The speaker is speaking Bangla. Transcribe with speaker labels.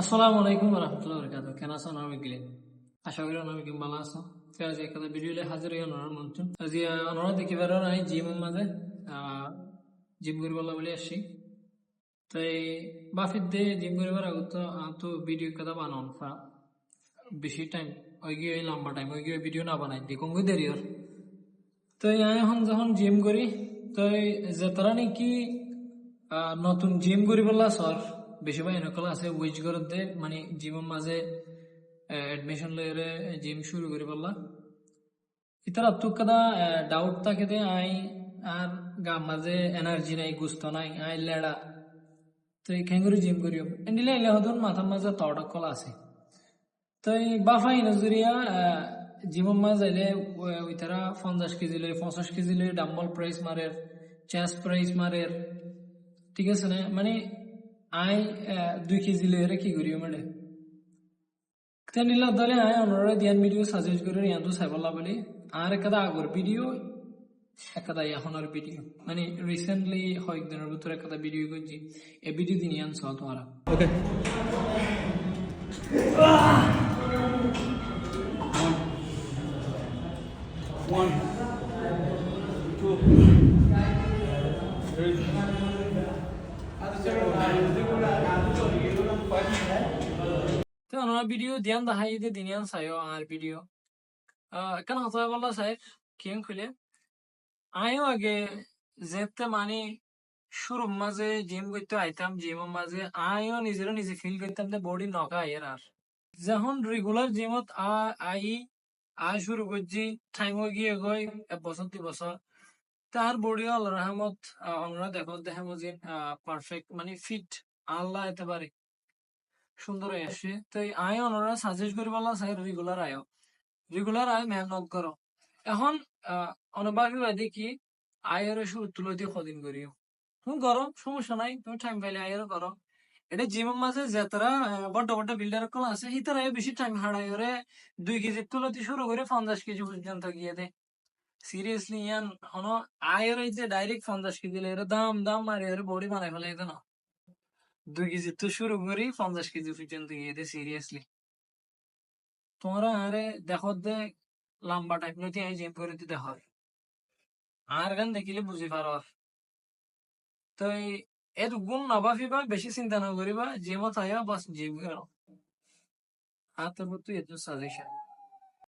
Speaker 1: আসসালামু আলাইকুম রহমতুল্লাহ বরকাত কেন আছো আমি গিলেন আশা করি আমি কি ভালো আছো আজ একটা ভিডিও লে হাজির হই অনর মন্তুন আজ অনর দেখিবার নাই জিম মাঝে জিম করিবার বলে আসছি তাই বাফির দে জিম করিবার আগত তো ভিডিও কথা বানান ফা বেশি টাইম ওই গিয়ে লম্বা টাইম ওই গিয়ে ভিডিও না বানাই দেখুন দেরি ওর তো এখন যখন জিম করি তো যে তারা নাকি নতুন জিম করি বললা সর বেশিরভাগ এনেকল আছে উইচ করত দে মানে জিমের মাঝে এডমিশন লইরে জিম শুরু করি বললা ইতার তুক কাদা ডাউট থাকে দে আই আর গা মাঝে এনার্জি নাই গুস্ত নাই আই লেড়া তো এই খেঙ্গুরি জিম করিও এন্ডিলে এলে হদন মাথার মাঝে তড়কল আছে তো এই বাফাই নজরিয়া জিমের মাঝে এলে ওই তারা 50 কেজি লই 50 কেজি লই ডাম্বল প্রাইস মারের চেস্ট প্রাইস মারের ঠিক আছে না মানে আই 2 কেজি লইরে কি করিও মানে তেনিলা দলে আয় অনরা দিয়ান ভিডিও সাজেস্ট করে ইয়ান্তু সাইবলা বলি আর একটা আগর ভিডিও একটা এখনের ভিডিও মানে রিসেন্টলি কয়েকদিনের ভিতরে একটা ভিডিও করছি এই ভিডিও দিন ইয়ান সহ তোমারা ওকে One, two, তো আমরা ভিডিও ধ্যান দেখাই দে দিনিয়ান সাইও আর ভিডিও কেন কথা বললা সাহেব কেন খুলে আয়ও আগে যেতে মানে শুরুর মাঝে জিম করতে আইতাম জিমের মাঝে আয়ও নিজে ফিল করতাম যে বডি নকা আয়ের আর যখন রেগুলার জিমত আই আয় শুরু করছি টাইম হয়ে গিয়ে গই 1 বছর 2 বছর তার বডি আল্লাহ রহমত আমরা দেখা যে পারফেক্ট মানে ফিট আল্লাহ এতে পারে সুন্দর হয়ে আসে তাই আয় ওনারা সাজেস্ট করি বলা চাই রেগুলার আয় মেহনত করো এখন অনবাকি বাদে কি আয়ের শুরু তুলে দিয়ে কদিন করিও তুমি করো সমস্যা নাই তুমি টাইম পাইলে আয়ের করো এটা জিমের মাঝে যাতারা বড় বিল্ডার কল আছে হিতারা বেশি টাইম হারাই ওরে 2 কেজি তুলে দিয়ে শুরু করে 50 কেজি পর্যন্ত গিয়ে দে সিরিয়াসলি ইয়ান হন আয়ের এই যে ডাইরেক্ট 50 কেজি এর দাম মারে এর বডি বানাই ফেলে না 2 কেজি তো শুরু করি 50 কেজি পর্যন্ত গিয়ে দে সিরিয়াসলি তোমরা আরে দেখো দে লম্বা টাইম লইতে এই জিম করে দিতে হয় আর গান দেখিলে বুঝি পারো তো এর গুণ না ভাবিবা বেশি চিন্তা না করিবা জিমত আয়া বাস জিম করো আর তোর তুই এত সাজেশন